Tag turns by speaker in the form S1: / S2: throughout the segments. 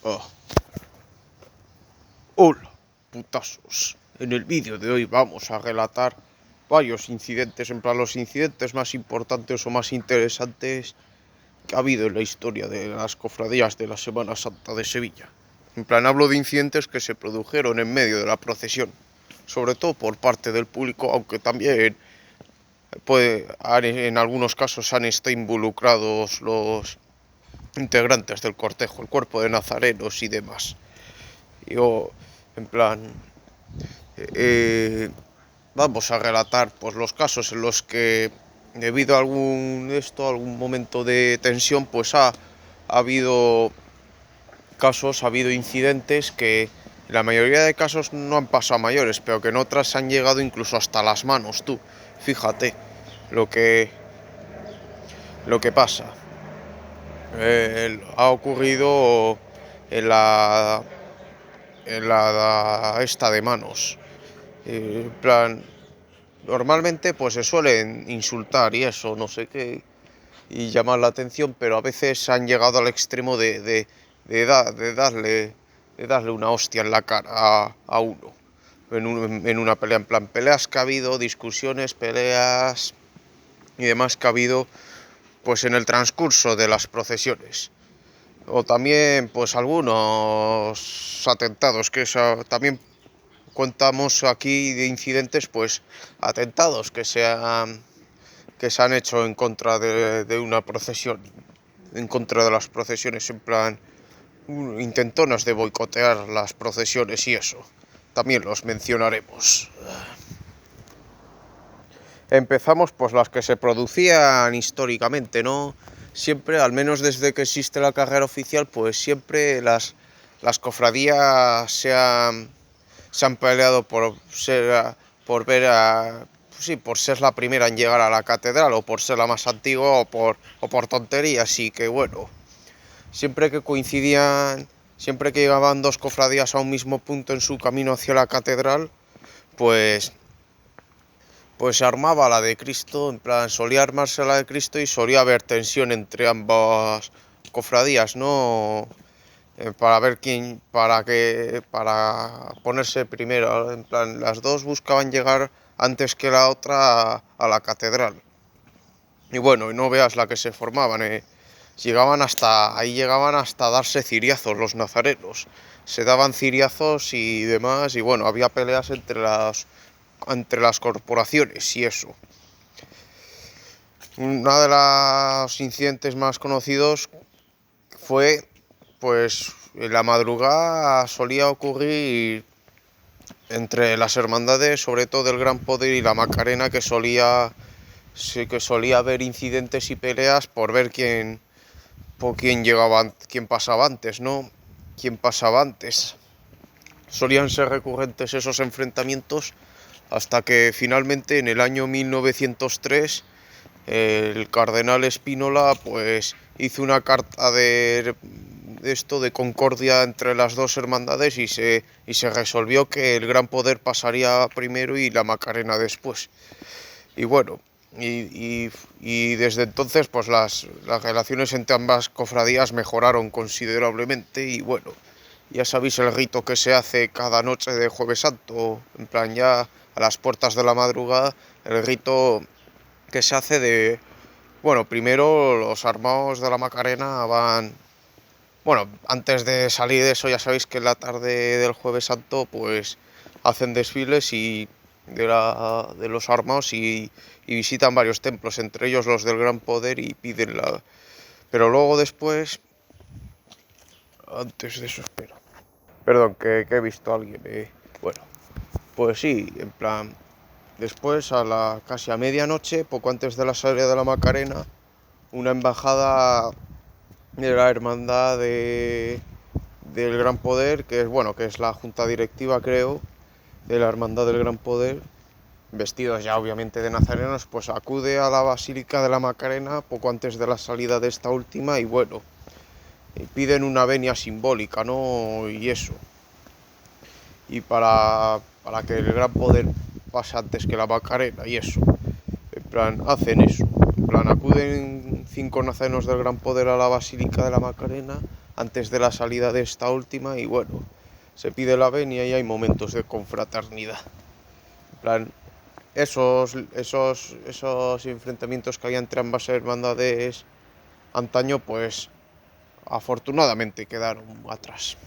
S1: Ah, hola, putazos. En el vídeo de hoy vamos a relatar varios incidentes, en plan los incidentes más importantes o más interesantes que ha habido en la historia de las cofradías de la Semana Santa de Sevilla. En plan hablo de incidentes que se produjeron en medio de la procesión, sobre todo por parte del público, aunque también en algunos casos han estado involucrados los integrantes del cortejo, el cuerpo de nazarenos y demás. Yo, en plan, eh, vamos a relatar pues los casos en los que debido a algún momento de tensión, pues ha habido casos, ha habido incidentes que en la mayoría de casos no han pasado a mayores, pero que en otras han llegado incluso hasta las manos, tú. Fíjate lo que, lo que pasa. Ha ocurrido en la esta de manos. En plan, normalmente pues se suelen insultar y eso, no sé qué, y llamar la atención, pero a veces han llegado al extremo de darle una hostia en la cara a uno en una pelea, en plan peleas que ha habido, discusiones, peleas y demás que ha habido pues en el transcurso de las procesiones. O también pues algunos atentados, que también contamos aquí de incidentes, pues atentados que se han hecho en contra de una procesión, en contra de las procesiones, en plan intentonas de boicotear las procesiones y eso. También los mencionaremos. Empezamos pues las que se producían históricamente, ¿no? Siempre, al menos desde que existe la carrera oficial, pues siempre las cofradías se han peleado por ver sí, por ser la primera en llegar a la catedral, o por ser la más antigua, o por tonterías. Y que bueno, siempre que coincidían, siempre que llegaban dos cofradías a un mismo punto en su camino hacia la catedral, pues se armaba la de Cristo, en plan solía armarse la de Cristo y solía haber tensión entre ambas cofradías, ¿no? Para ver para ponerse primero, en plan las dos buscaban llegar antes que la otra a la catedral. Y bueno, y no veas la que se formaban, llegaban hasta darse ciriazos los nazarenos. Se daban ciriazos y demás, y bueno, había peleas entre las corporaciones y eso. Uno de los incidentes más conocidos fue, pues, en la madrugada solía ocurrir entre las hermandades, sobre todo el Gran Poder y la Macarena, que solía haber incidentes y peleas por ver quién pasaba antes, ¿no? Quién pasaba antes. Solían ser recurrentes esos enfrentamientos hasta que finalmente en el año 1903 el cardenal Spínola pues hizo una carta de concordia entre las dos hermandades y se resolvió que el Gran Poder pasaría primero y la Macarena después. Y bueno, y desde entonces pues las relaciones entre ambas cofradías mejoraron considerablemente. Y bueno, ya sabéis el rito que se hace cada noche de Jueves Santo, en plan ya a las puertas de la madrugada, el rito que se hace bueno, primero los armados de la Macarena van, bueno, antes de salir de eso ya sabéis que en la tarde del Jueves Santo pues hacen desfiles de los armados y visitan varios templos, entre ellos los del Gran Poder, y piden la... Pero luego después, antes de eso, espera. Perdón, que he visto a alguien. Bueno, pues sí, en plan, después casi a medianoche, poco antes de la salida de la Macarena, una embajada de la hermandad del Gran Poder, que es bueno, que es la junta directiva, creo, de la hermandad del Gran Poder, vestidos ya obviamente de nazarenos, pues acude a la Basílica de la Macarena poco antes de la salida de esta última y bueno, piden una venia simbólica, ¿no? Y eso. Y para que el Gran Poder pase antes que la Macarena y eso. En plan, hacen eso. En plan, acuden 5 nazarenos del Gran Poder a la Basílica de la Macarena, antes de la salida de esta última y bueno, se pide la venia y hay momentos de confraternidad. En plan, esos enfrentamientos que había entre ambas hermandades antaño, pues afortunadamente quedaron atrás.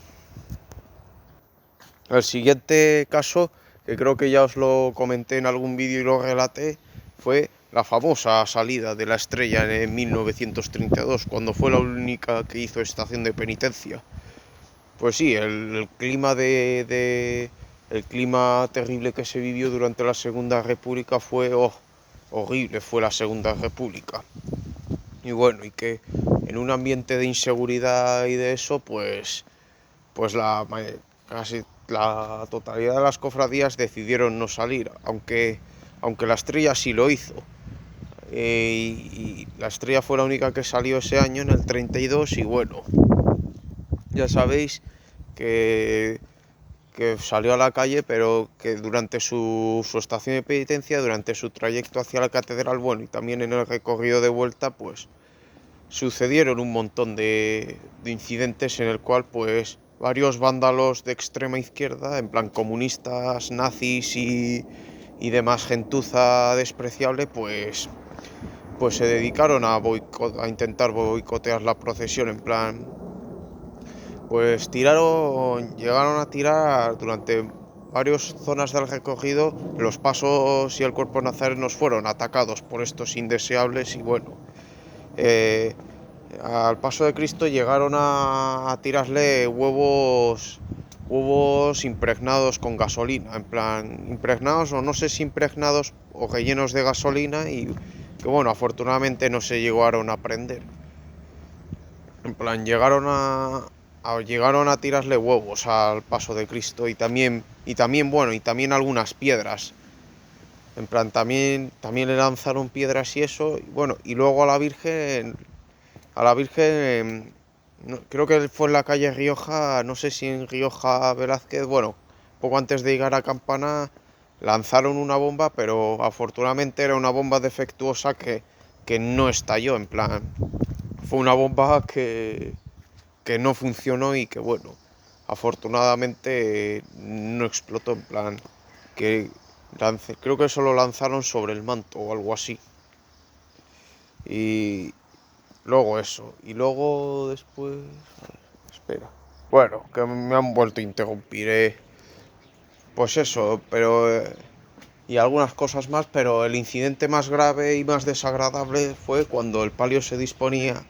S1: El siguiente caso, que creo que ya os lo comenté en algún vídeo y lo relaté, fue la famosa salida de la Estrella en 1932, cuando fue la única que hizo estación de penitencia. Pues sí, el clima el clima terrible que se vivió durante la Segunda República fue horrible, fue la Segunda República. Y bueno, y que en un ambiente de inseguridad y de eso, pues casi la totalidad de las cofradías decidieron no salir, aunque la Estrella sí lo hizo. Y la Estrella fue la única que salió ese año, en el 32, y bueno, ya sabéis que, que salió a la calle, pero que durante su estación de penitencia, durante su trayecto hacia la catedral, bueno, y también en el recorrido de vuelta, pues sucedieron un montón de incidentes en el cual pues varios vándalos de extrema izquierda, en plan comunistas, nazis y demás gentuza despreciable, pues se dedicaron a intentar boicotear la procesión, en plan, pues llegaron a tirar durante varias zonas del recorrido, los pasos y el cuerpo nazarenos fueron atacados por estos indeseables y bueno, al paso de Cristo llegaron a tirarle huevos impregnados con gasolina, en plan, impregnados o no sé si impregnados o rellenos de gasolina y que bueno, afortunadamente no se llegaron a prender. En plan, llegaron a tirarle huevos al paso de Cristo y también bueno, y también algunas piedras. En plan, también le lanzaron piedras y eso, y bueno, y luego a la Virgen, creo que fue en la calle Rioja, no sé si en Rioja Velázquez, bueno, poco antes de llegar a Campana, lanzaron una bomba, pero afortunadamente era una bomba defectuosa que no estalló, en plan, fue una bomba que no funcionó y que bueno, afortunadamente no explotó, en plan, que creo que eso lo lanzaron sobre el manto o algo así. Y luego eso, y luego después... a ver, espera. Bueno, que me han vuelto a interrumpir, pues eso, pero... y algunas cosas más, pero el incidente más grave y más desagradable fue cuando el palio se disponía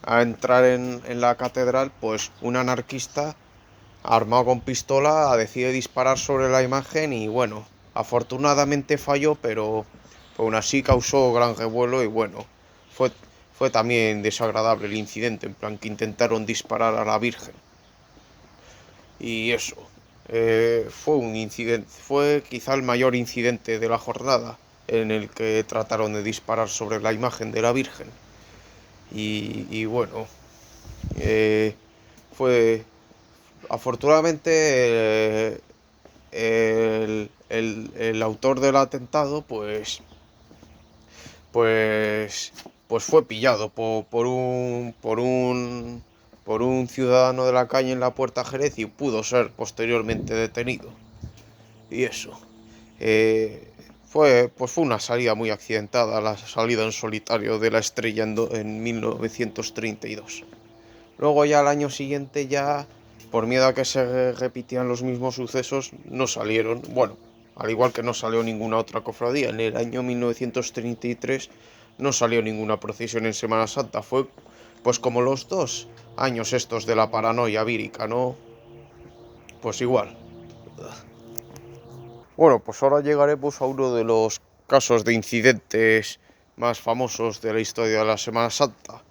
S1: a entrar en la catedral, pues un anarquista armado con pistola decide disparar sobre la imagen y bueno, afortunadamente falló, pero aún así causó gran revuelo y bueno, fue, fue también desagradable el incidente, en plan que intentaron disparar a la Virgen. Y eso, fue un incidente, fue quizá el mayor incidente de la jornada en el que trataron de disparar sobre la imagen de la Virgen. Y bueno, fue afortunadamente el autor del atentado pues, pues fue pillado por un ciudadano de la calle en la Puerta Jerez y pudo ser posteriormente detenido. Y eso. Pues fue una salida muy accidentada, la salida en solitario de la Estrella en 1932. Luego ya al año siguiente ya, por miedo a que se repitieran los mismos sucesos, no salieron, bueno, al igual que no salió ninguna otra cofradía. En el año 1933 no salió ninguna procesión en Semana Santa. Fue pues como los 2 años estos de la paranoia vírica, ¿no? Pues igual. Bueno, pues ahora llegaremos a uno de los casos de incidentes más famosos de la historia de la Semana Santa.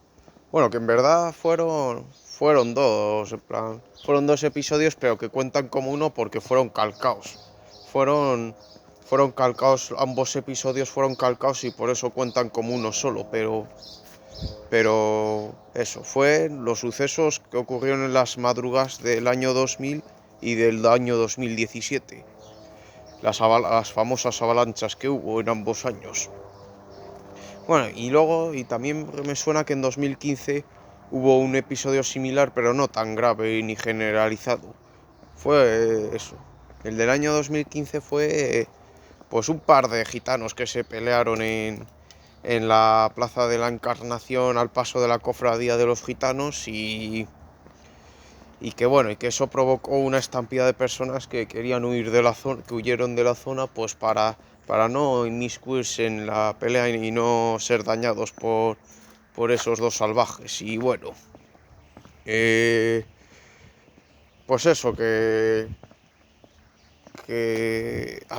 S1: Bueno, que en verdad fueron dos, en plan, fueron dos episodios, pero que cuentan como uno porque fueron calcaos. Fueron, fueron calcaos, ambos episodios fueron calcaos y por eso cuentan como uno solo, pero eso, fue los sucesos que ocurrieron en las madrugas del año 2000 y del año 2017. Las famosas avalanchas que hubo en ambos años. Bueno, y luego, y también me suena que en 2015 hubo un episodio similar, pero no tan grave ni generalizado. Fue eso. El del año 2015 fue pues un par de gitanos que se pelearon en la Plaza de la Encarnación al paso de la Cofradía de los Gitanos y que bueno, y que eso provocó una estampida de personas que querían huir de la zona, que huyeron de la zona pues para no inmiscuirse en la pelea y no ser dañados por esos dos salvajes. Y bueno, eh, pues eso, a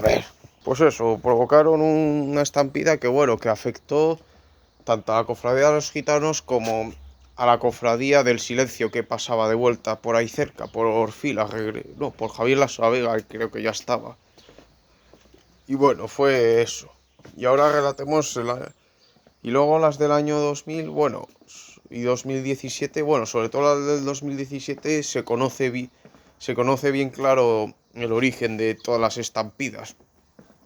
S1: ver, pues eso, provocaron una estampida que bueno, que afectó tanto a la cofradía de los gitanos como a la cofradía del silencio que pasaba de vuelta por ahí cerca, por Orfila, no, por Javier La Vega, creo que ya estaba. Y bueno, fue eso. Y ahora relatemos y luego las del año 2000, bueno, y 2017, bueno, sobre todo las del 2017 se conoce bien claro el origen de todas las estampidas.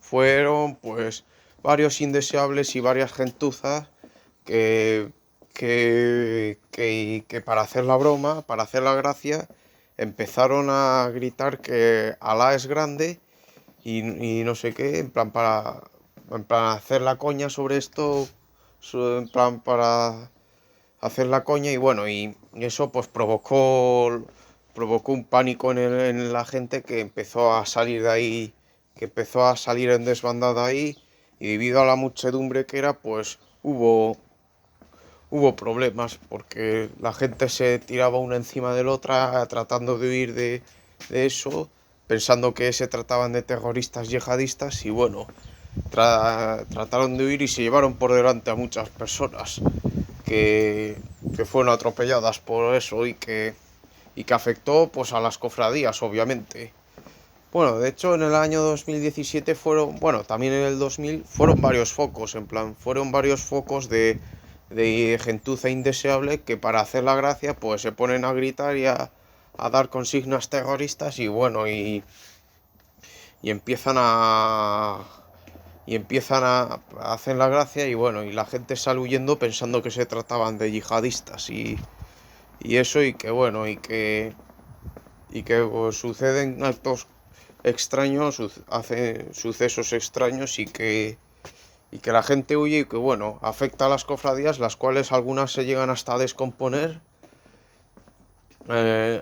S1: Fueron pues varios indeseables y varias gentuzas que, que para hacer la broma, para hacer la gracia, empezaron a gritar que Alá es grande y no sé qué, en plan hacer la coña sobre esto, en plan para hacer la coña y bueno, y eso pues provocó un pánico en la gente que empezó a salir de ahí, que empezó a salir en desbandada ahí y debido a la muchedumbre que era, pues hubo problemas porque la gente se tiraba una encima de la otra tratando de huir de eso, pensando que se trataban de terroristas yihadistas y bueno, trataron de huir y se llevaron por delante a muchas personas que, que fueron atropelladas por eso y que afectó pues a las cofradías, obviamente. Bueno, de hecho en el año 2017 fueron, bueno, también en el 2000 fueron varios focos, en plan, fueron varios focos de gentuza indeseable que para hacer la gracia pues se ponen a gritar a dar consignas terroristas y bueno, y empiezan a hacer la gracia y bueno, y la gente sale huyendo pensando que se trataban de yihadistas y eso y que bueno, y que pues, suceden actos extraños, hacen sucesos extraños y que la gente huye y que bueno, afecta a las cofradías, las cuales algunas se llegan hasta a descomponer,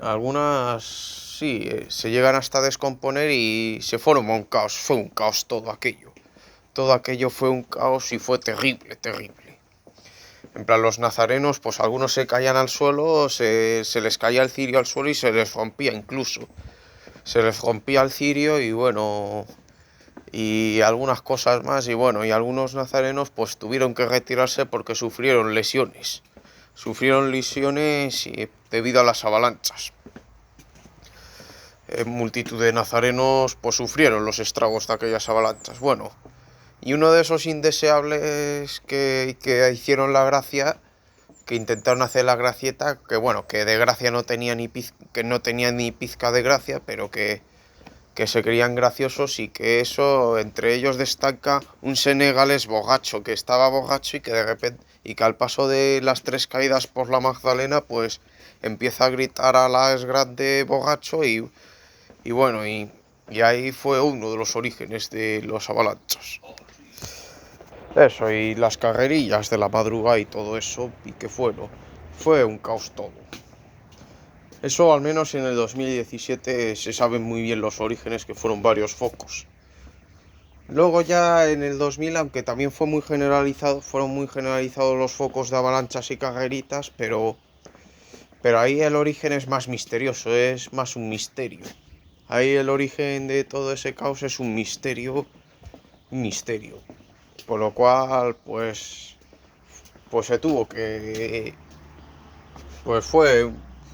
S1: algunas sí, se llegan hasta a descomponer y se forma un caos, fue un caos todo aquello. Todo aquello fue un caos y fue terrible, terrible. En plan, los nazarenos, pues algunos se caían al suelo, se les caía el cirio al suelo y se les rompía incluso. Se les rompía el cirio y bueno, y algunas cosas más y bueno, y algunos nazarenos pues tuvieron que retirarse porque sufrieron lesiones. Sufrieron lesiones debido a las avalanchas. Multitud de nazarenos pues sufrieron los estragos de aquellas avalanchas. Bueno, y uno de esos indeseables que hicieron la gracia, que intentaron hacer la gracieta, que bueno, que de gracia no tenía que no tenía ni pizca de gracia, pero que se creían graciosos y que eso, entre ellos destaca un senegalés borracho, que estaba borracho y que de repente, y que al paso de las 3 caídas por la Magdalena, pues empieza a gritar Alá es grande borracho y bueno, y ahí fue uno de los orígenes de los avalanchos. Eso, y las carrerillas de la madrugada y todo eso, y que fue un caos todo. Eso al menos en el 2017 se saben muy bien los orígenes, que fueron varios focos. Luego ya en el 2000, aunque también fue muy generalizado, fueron muy generalizados los focos de avalanchas y carreritas, pero ahí el origen es más misterioso, es más un misterio. Ahí el origen de todo ese caos es un misterio, un misterio. Por lo cual, pues se tuvo que, pues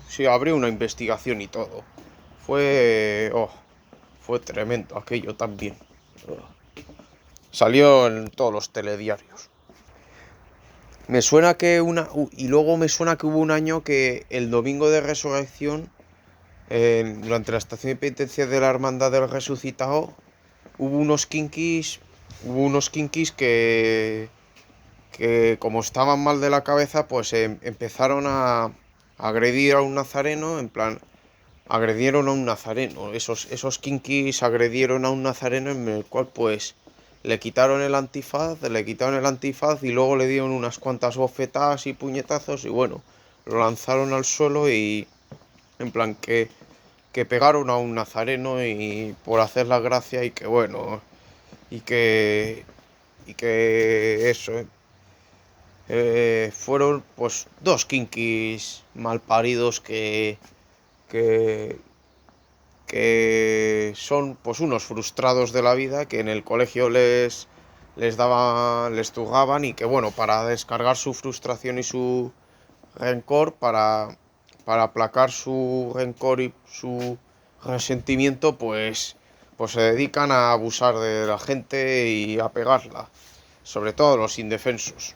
S1: sí, abrió una investigación y todo. Fue tremendo aquello también. Salió en todos los telediarios. Me suena que y luego me suena que hubo un año que el domingo de resurrección, durante la estación de penitencia de la Hermandad del Resucitado, hubo unos kinkis que que como estaban mal de la cabeza, pues empezaron a agredir a un nazareno, en plan, agredieron a un nazareno. Esos kinkis agredieron a un nazareno en el cual pues le quitaron el antifaz y luego le dieron unas cuantas bofetadas y puñetazos y bueno, lo lanzaron al suelo y en plan que pegaron a un nazareno y por hacer la gracia y que bueno, y que, y que eso, fueron pues dos kinkis malparidos que, que son pues unos frustrados de la vida que en el colegio les tugaban y que bueno, para descargar su frustración y su rencor, para aplacar su rencor y su resentimiento, pues se dedican a abusar de la gente y a pegarla, sobre todo los indefensos.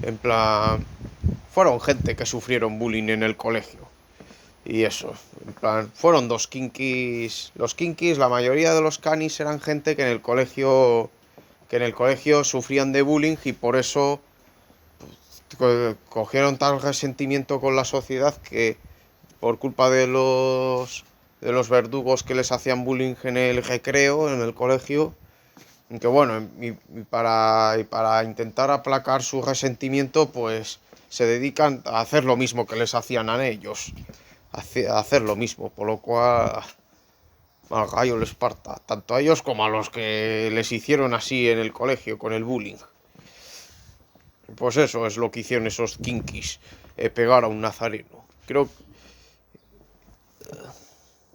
S1: En plan, fueron gente que sufrieron bullying en el colegio. Y eso, en plan, fueron dos kinkis. Los kinkis, la mayoría de los canis eran gente que en el colegio sufrían de bullying y por eso cogieron tal resentimiento con la sociedad que por culpa de los verdugos que les hacían bullying en el recreo, en el colegio, que bueno, y para intentar aplacar su resentimiento, pues se dedican a hacer lo mismo que les hacían a ellos, a hacer lo mismo, por lo cual al gallo les parta, tanto a ellos como a los que les hicieron así en el colegio con el bullying. Pues eso es lo que hicieron esos kinkis, pegar a un nazareno. Creo,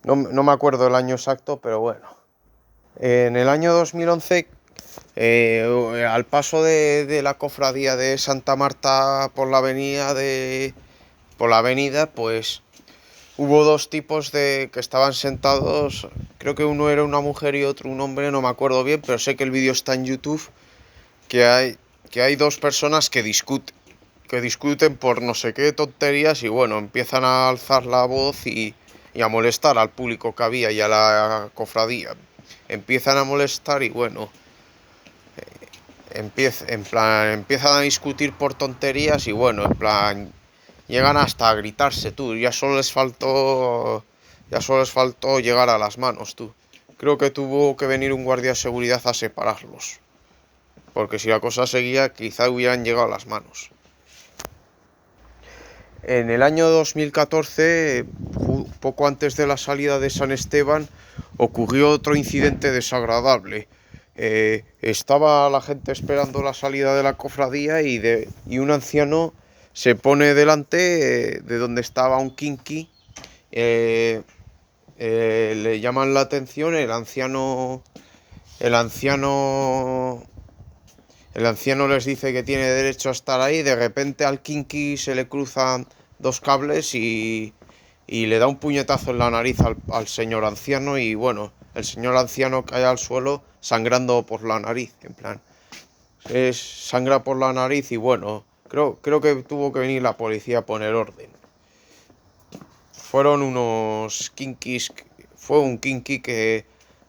S1: no me acuerdo el año exacto, pero bueno. En el año 2011, al paso de la cofradía de Santa Marta por la avenida, pues hubo dos tipos que estaban sentados. Creo que uno era una mujer y otro un hombre, no me acuerdo bien, pero sé que el vídeo está en YouTube, que hay dos personas que discuten por no sé qué tonterías y bueno, empiezan a alzar la voz y a molestar al público que había y a la cofradía. Empiezan a molestar y bueno, empiezan a discutir por tonterías y bueno, en plan, llegan hasta a gritarse, tú, ya solo les faltó llegar a las manos, tú. Creo que tuvo que venir un guardia de seguridad a separarlos, porque si la cosa seguía, quizá hubieran llegado a las manos. En el año 2014, poco antes de la salida de San Esteban, ocurrió otro incidente desagradable. Estaba la gente esperando la salida de la cofradía y un anciano se pone delante de donde estaba un kinky. Le llaman la atención, el anciano les dice que tiene derecho a estar ahí. De repente al kinky se le cruzan dos cables y le da un puñetazo en la nariz al señor anciano y bueno, el señor anciano cae al suelo sangrando por la nariz, en plan, sangra por la nariz y bueno, creo que tuvo que venir la policía a poner orden. Fueron unos kinkis, fue un kinky que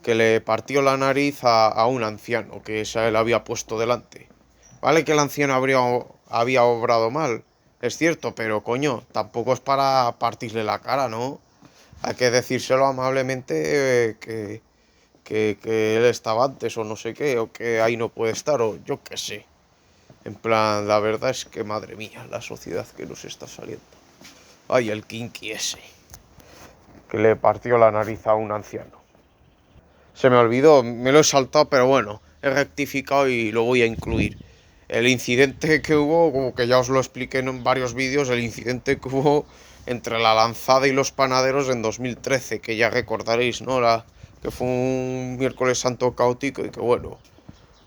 S1: le partió la nariz a un anciano que se le había puesto delante. Vale que el anciano había obrado mal, es cierto, pero coño, tampoco es para partirle la cara, ¿no? Hay que decírselo amablemente que él estaba antes o no sé qué, o que ahí no puede estar, o yo qué sé. En plan, la verdad es que madre mía, la sociedad que nos está saliendo. Ay, el kinky ese, que le partió la nariz a un anciano. Se me olvidó, me lo he saltado, pero bueno, he rectificado y lo voy a incluir. El incidente que hubo, como que ya os lo expliqué en varios vídeos, el incidente que hubo entre la lanzada y los panaderos en 2013, que ya recordaréis, ¿no? Que fue un miércoles santo caótico y que bueno,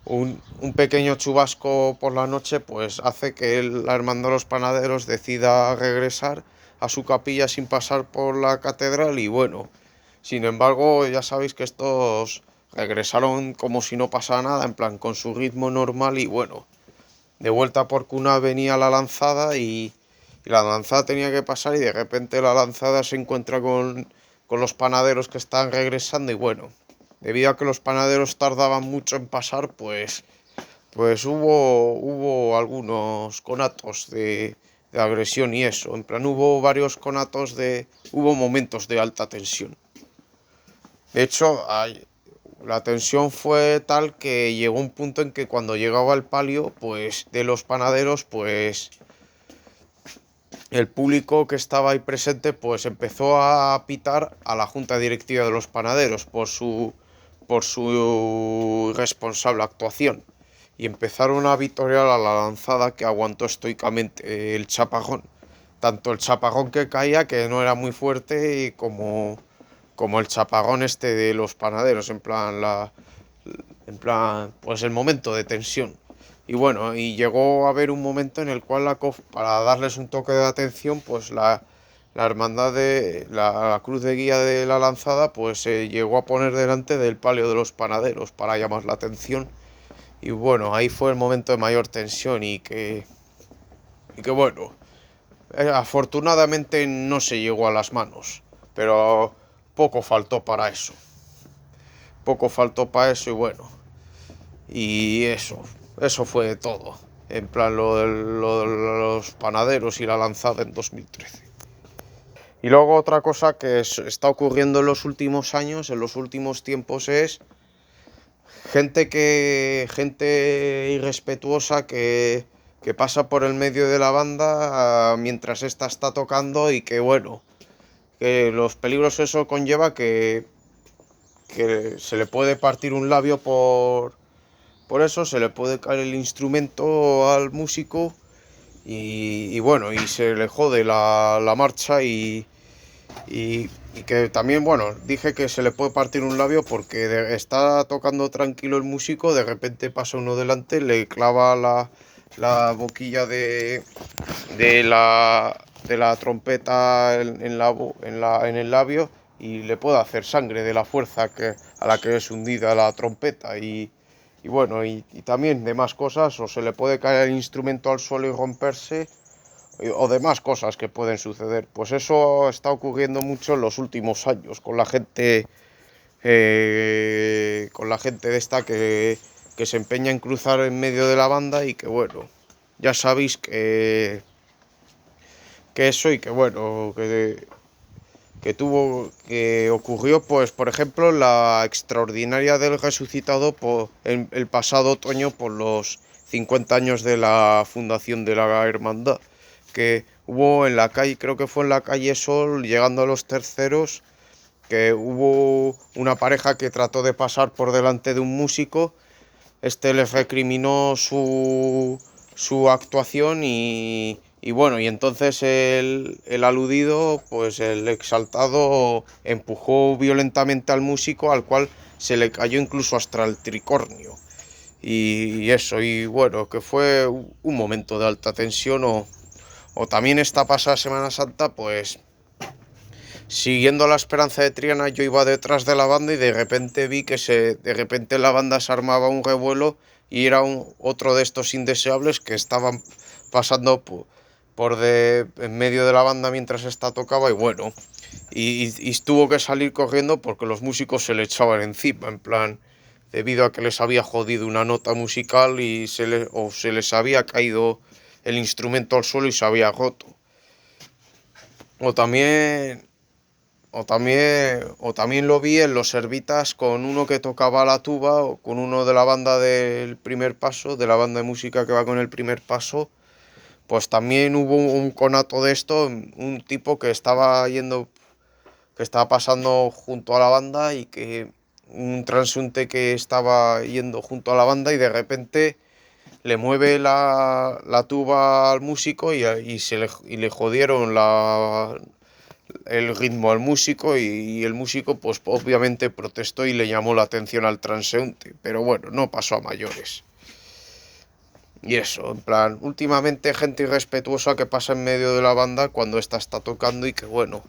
S1: un pequeño chubasco por la noche pues hace que la hermandad de los panaderos decida regresar a su capilla sin pasar por la catedral y bueno, sin embargo ya sabéis que estos regresaron como si no pasara nada, en plan con su ritmo normal y bueno, de vuelta por cuna venía la lanzada y la lanzada tenía que pasar y de repente la lanzada se encuentra con los panaderos que están regresando y bueno, debido a que los panaderos tardaban mucho en pasar, pues pues hubo algunos conatos de agresión y eso. En plan, hubo varios conatos hubo momentos de alta tensión. De hecho, la tensión fue tal que llegó un punto en que cuando llegaba el palio, pues, de los panaderos, pues, el público que estaba ahí presente, pues, empezó a pitar a la junta directiva de los panaderos por su irresponsable actuación. Y empezaron a vitorear a la lanzada, que aguantó estoicamente el chaparrón. Tanto el chaparrón que caía, que no era muy fuerte, y como el chaparrón este de los panaderos, pues el momento de tensión. Y bueno, y llegó a haber un momento en el cual para darles un toque de atención, pues la hermandad de la cruz de guía de la lanzada, pues se llegó a poner delante del palio de los panaderos para llamar la atención. Y bueno, ahí fue el momento de mayor tensión y que bueno, afortunadamente no se llegó a las manos, pero poco faltó para eso. Poco faltó para eso y bueno, y eso fue todo. En plan, lo de los panaderos y la lanzada en 2013. Y luego otra cosa que está ocurriendo en los últimos años, en los últimos tiempos, es gente irrespetuosa que pasa por el medio de la banda mientras esta está tocando y que bueno, que los peligros eso conlleva que se le puede partir un labio por eso, se le puede caer el instrumento al músico y bueno, y se le jode la marcha y que también, bueno, dije que se le puede partir un labio porque está tocando tranquilo el músico, de repente pasa uno delante, le clava la boquilla de la trompeta en el labio y le puede hacer sangre de la fuerza a la que es hundida la trompeta y bueno, y también de más cosas, o se le puede caer el instrumento al suelo y romperse, o demás cosas que pueden suceder. Pues eso está ocurriendo mucho en los últimos años con la gente de esta que se empeña en cruzar en medio de la banda y que bueno, ya sabéis que eso y que bueno, que ocurrió, pues por ejemplo, la extraordinaria del resucitado el pasado otoño por los 50 años de la fundación de la hermandad, que hubo en la calle, creo que fue en la calle Sol, llegando a los terceros, que hubo una pareja que trató de pasar por delante de un músico. Este les recriminó su actuación y bueno, y entonces el aludido, pues el exaltado, empujó violentamente al músico, al cual se le cayó incluso hasta el tricornio. Y eso, y bueno, que fue un momento de alta tensión o también esta pasada Semana Santa, pues siguiendo la esperanza de Triana, yo iba detrás de la banda y de repente vi que de repente la banda se armaba un revuelo y era otro de estos indeseables que estaban pasando en medio de la banda mientras esta tocaba y bueno, y tuvo que salir corriendo porque los músicos se le echaban encima, en plan, debido a que les había jodido una nota musical o se les había caído el instrumento al suelo y se había roto. O también o también lo vi en los Servitas con uno que tocaba la tuba o con uno de la banda del primer paso, de la banda de música que va con el primer paso. Pues también hubo un conato de esto, un tipo que estaba pasando junto a la banda y un transeúnte que estaba yendo junto a la banda y de repente le mueve la tuba al músico y le jodieron el ritmo al músico y el músico pues obviamente protestó y le llamó la atención al transeúnte, pero bueno, no pasó a mayores. Y eso, en plan, últimamente gente irrespetuosa que pasa en medio de la banda cuando esta está tocando y que bueno,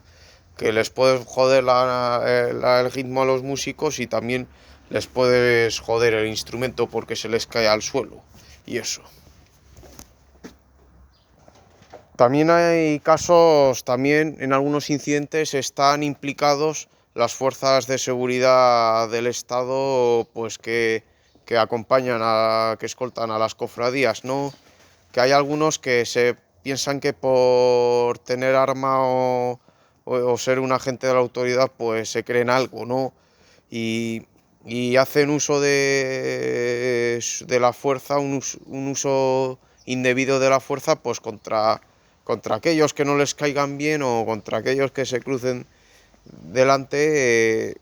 S1: que les puedes joder el ritmo a los músicos y también les puedes joder el instrumento porque se les cae al suelo. Y eso. También hay casos, también en algunos incidentes están implicados las fuerzas de seguridad del Estado, pues que que acompañan que escoltan a las cofradías, ¿no? Que hay algunos que se piensan que por tener arma o ser un agente de la autoridad, pues se creen algo, ¿no? Y, y hacen uso de la fuerza, un uso indebido de la fuerza, pues contra aquellos que no les caigan bien o contra aquellos que se crucen delante,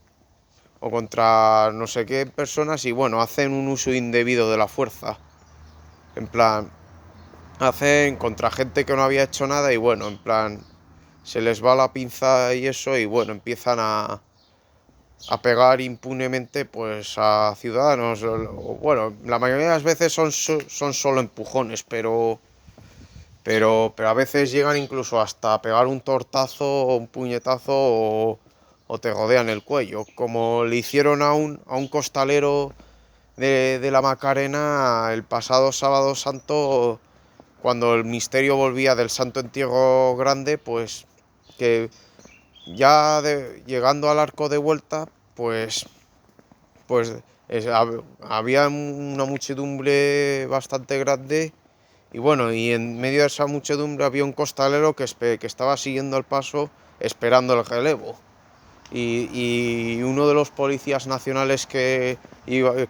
S1: o contra no sé qué personas, y bueno, hacen un uso indebido de la fuerza. En plan, hacen contra gente que no había hecho nada y bueno, en plan, se les va la pinza y eso y bueno, empiezan a pegar impunemente pues a ciudadanos. Bueno, la mayoría de las veces son solo empujones, pero a veces llegan incluso hasta pegar un tortazo o un puñetazo o te rodean el cuello, como le hicieron a un costalero de la Macarena el pasado sábado santo, cuando el misterio volvía del Santo Entierro Grande, pues que ya llegando al arco de vuelta, pues había una muchedumbre bastante grande y bueno, y en medio de esa muchedumbre había un costalero que estaba siguiendo el paso esperando el relevo. Y uno de los policías nacionales que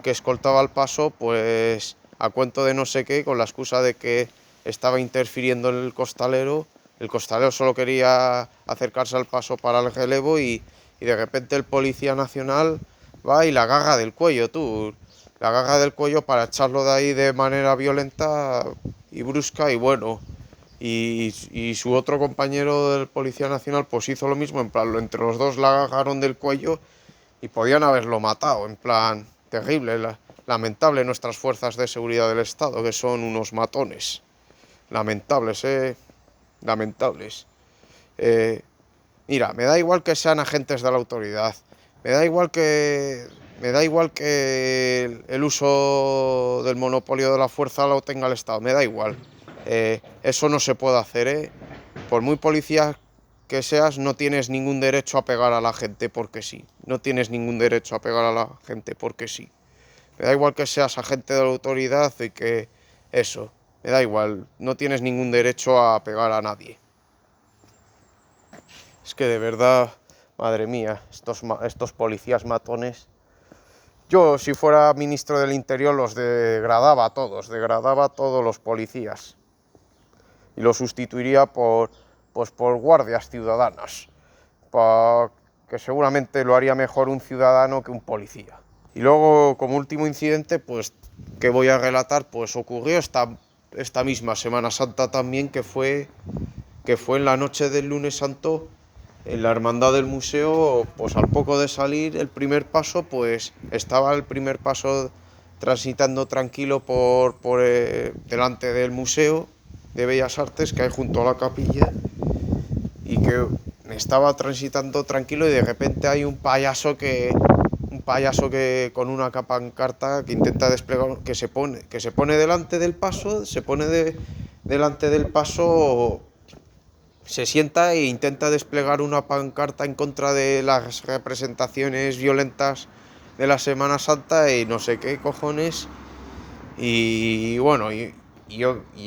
S1: escoltaba el paso, pues a cuento de no sé qué, con la excusa de que estaba interfiriendo el costalero solo quería acercarse al paso para el relevo y de repente el policía nacional va y la agarra del cuello, tú, la agarra del cuello para echarlo de ahí de manera violenta y brusca y bueno. Y su otro compañero del Policía Nacional pues hizo lo mismo, en plan, entre los dos la agarraron del cuello y podían haberlo matado, en plan, terrible, lamentable nuestras fuerzas de seguridad del Estado, que son unos matones, lamentables, lamentables. Eh, Mira, me da igual que sean agentes de la autoridad, me da igual que, me da igual que el uso del monopolio de la fuerza lo tenga el Estado, me da igual. Eso no se puede hacer, ¿eh? Por muy policía que seas, no tienes ningún derecho a pegar a la gente porque sí. No tienes ningún derecho a pegar a la gente porque sí. Me da igual que seas agente de la autoridad y que eso, me da igual, no tienes ningún derecho a pegar a nadie. Es que de verdad, madre mía, estos policías matones. Yo, si fuera ministro del Interior, los degradaba a todos los policías. Y los sustituiría por guardias ciudadanas. Que seguramente lo haría mejor un ciudadano que un policía. Y luego, como último incidente, pues, que voy a relatar, pues ocurrió esta misma Semana Santa también, que fue en la noche del lunes santo, en la hermandad del museo, pues al poco de salir el primer paso, pues estaba el primer paso transitando tranquilo delante del Museo de Bellas Artes que hay junto a la capilla, y que estaba transitando tranquilo y de repente hay un payaso que con una pancarta que intenta desplegar, que se pone delante del paso, delante del paso, se sienta e intenta desplegar una pancarta en contra de las representaciones violentas de la Semana Santa y no sé qué cojones. Y bueno, y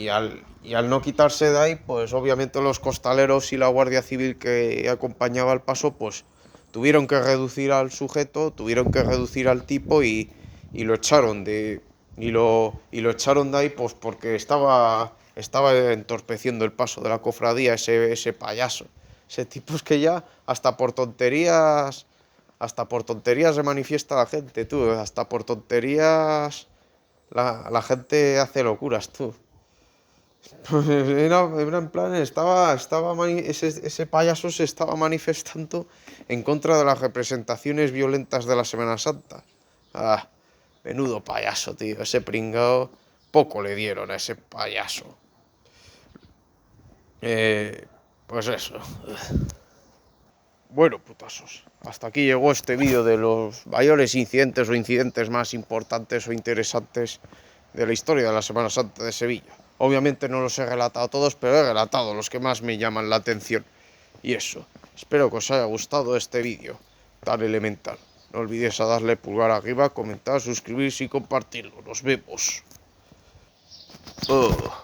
S1: al no quitarse de ahí, pues obviamente los costaleros y la Guardia Civil que acompañaba al paso, pues tuvieron que reducir al sujeto, tuvieron que reducir al tipo y lo echaron y lo echaron de ahí, pues porque estaba entorpeciendo el paso de la cofradía, ese payaso. Ese tipo es que ya hasta por tonterías se manifiesta la gente, tú, hasta por tonterías la gente hace locuras, tú. Era en plan, ese payaso se estaba manifestando en contra de las representaciones violentas de la Semana Santa. Ah, menudo payaso, tío. Ese pringao, poco le dieron a ese payaso. Pues eso. Bueno, putasos. Hasta aquí llegó este vídeo de los mayores incidentes o incidentes más importantes o interesantes de la historia de la Semana Santa de Sevilla. Obviamente no los he relatado todos, pero he relatado los que más me llaman la atención. Y eso. Espero que os haya gustado este vídeo tan elemental. No olvides a darle pulgar arriba, comentar, suscribirse y compartirlo. Nos vemos. Oh.